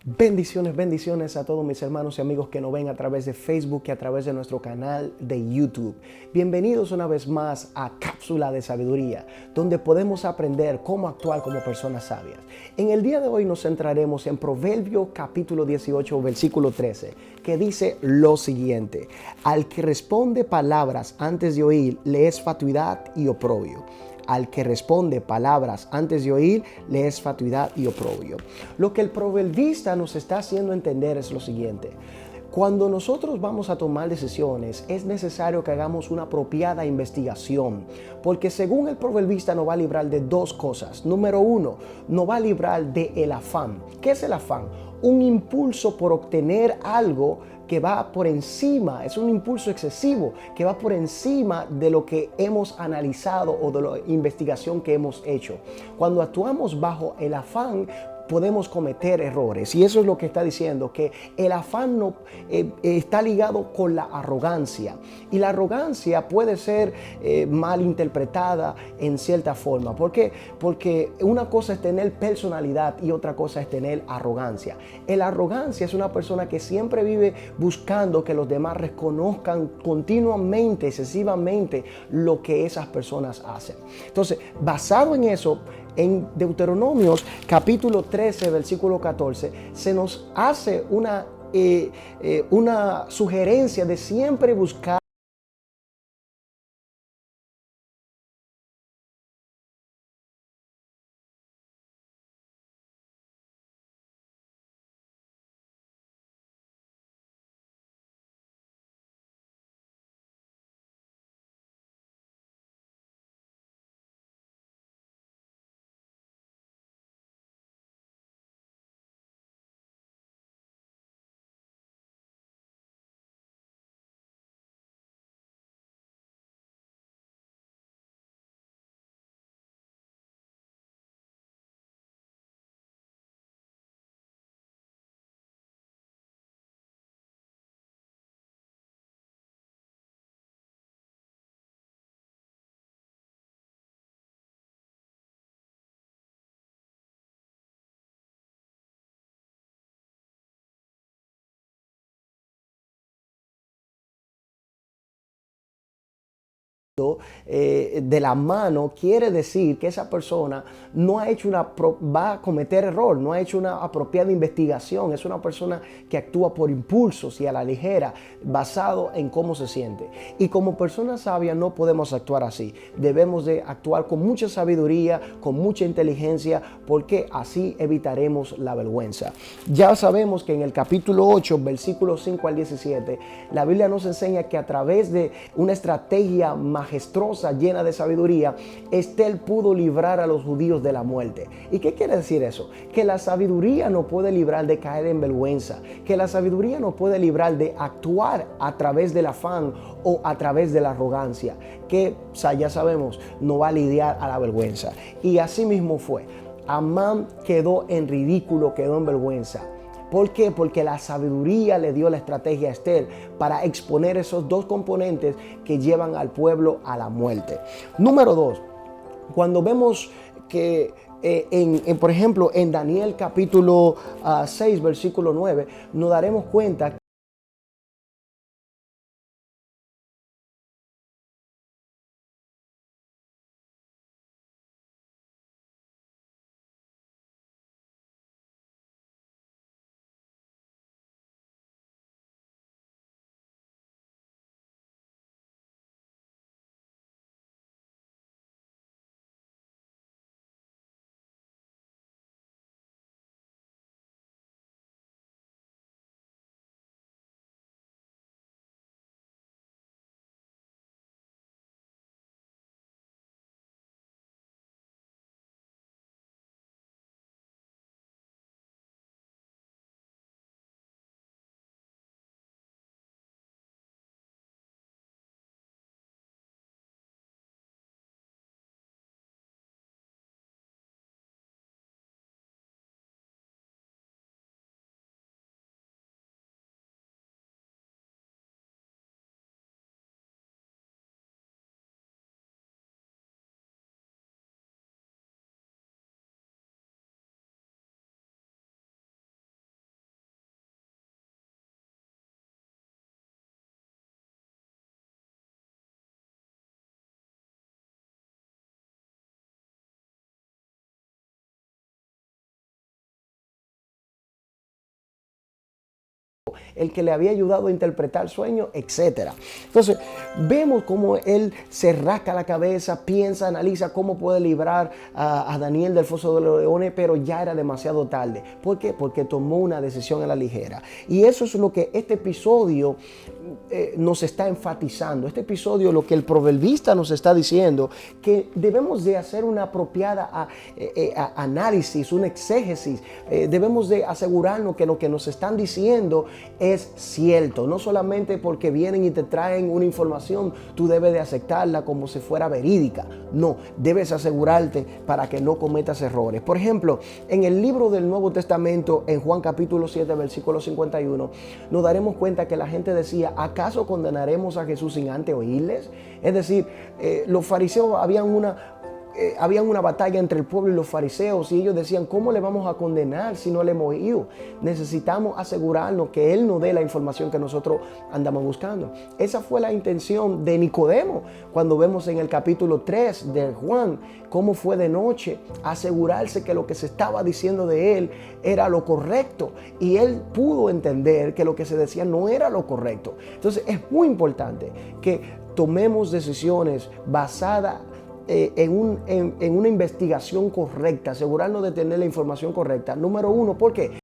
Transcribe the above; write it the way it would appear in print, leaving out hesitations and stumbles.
Bendiciones, bendiciones a todos mis hermanos y amigos que nos ven a través de Facebook y a través de nuestro canal de YouTube. Bienvenidos una vez más a Cápsula de Sabiduría, donde podemos aprender cómo actuar como personas sabias. En el día de hoy nos centraremos en Proverbios capítulo 18, versículo 13, que dice lo siguiente: al que responde palabras antes de oír, le es fatuidad y oprobio. Al que responde palabras antes de oír, le es fatuidad y oprobio. Lo que el proverbista nos está haciendo entender es lo siguiente: cuando nosotros vamos a tomar decisiones, es necesario que hagamos una apropiada investigación, porque según el proverbista nos va a librar de dos cosas. Número uno, nos va a librar del afán. ¿Qué es el afán? Un impulso por obtener algo que va por encima, es un impulso excesivo que va por encima de lo que hemos analizado o de la investigación que hemos hecho. Cuando actuamos bajo el afán, podemos cometer errores, y eso es lo que está diciendo, que el afán no, está ligado con la arrogancia, y la arrogancia puede ser mal interpretada en cierta forma. ¿Por qué? Porque una cosa es tener personalidad y otra cosa es tener arrogancia. La arrogancia es una persona que siempre vive buscando que los demás reconozcan continuamente, excesivamente, lo que esas personas hacen. Entonces, basado en eso, en Deuteronomios capítulo 13, versículo 14, se nos hace una sugerencia de siempre buscar de la mano, quiere decir que esa persona no ha hecho va a cometer error, no ha hecho una apropiada investigación. Es una persona que actúa por impulsos y a la ligera, basado en cómo se siente. Y como persona sabia no podemos actuar así. Debemos de actuar con mucha sabiduría, con mucha inteligencia, porque así evitaremos la vergüenza. Ya sabemos que en el capítulo 8, versículos 5 al 17, la Biblia nos enseña que a través de una estrategia majestuosa, llena de sabiduría, Estel pudo librar a los judíos de la muerte. ¿Y qué quiere decir eso? Que la sabiduría nos puede librar de caer en vergüenza, que la sabiduría nos puede librar de actuar a través del afán o a través de la arrogancia, que ya sabemos, no va a lidiar a la vergüenza. Y así mismo fue. Amán quedó en ridículo, quedó en vergüenza. ¿Por qué? Porque la sabiduría le dio la estrategia a Esther para exponer esos dos componentes que llevan al pueblo a la muerte. Número dos, cuando vemos que por ejemplo, en Daniel capítulo 6, versículo 9, nos daremos cuenta el que le había ayudado a interpretar sueños, etc. Entonces, vemos cómo él se rasca la cabeza, piensa, analiza cómo puede librar a Daniel del foso de los leones, pero ya era demasiado tarde. ¿Por qué? Porque tomó una decisión a la ligera. Y eso es lo que este episodio nos está enfatizando. Este episodio, lo que el proverbista nos está diciendo, que debemos de hacer una apropiada análisis, un exégesis. Debemos de asegurarnos que lo que nos están diciendo es cierto. No solamente porque vienen y te traen una información, tú debes de aceptarla como si fuera verídica. No, debes asegurarte para que no cometas errores. Por ejemplo, en el libro del Nuevo Testamento, en Juan capítulo 7, versículo 51, nos daremos cuenta que la gente decía: ¿acaso condenaremos a Jesús sin antes oírles? Es decir, los fariseos habían una batalla entre el pueblo y los fariseos, y ellos decían: ¿cómo le vamos a condenar si no le hemos oído? Necesitamos asegurarnos que Él nos dé la información que nosotros andamos buscando. Esa fue la intención de Nicodemo, cuando vemos en el capítulo 3 de Juan cómo fue de noche, asegurarse que lo que se estaba diciendo de Él era lo correcto, y él pudo entender que lo que se decía no era lo correcto. Entonces es muy importante que tomemos decisiones basadas en una investigación correcta, asegurarnos de tener la información correcta. Número uno, ¿por qué?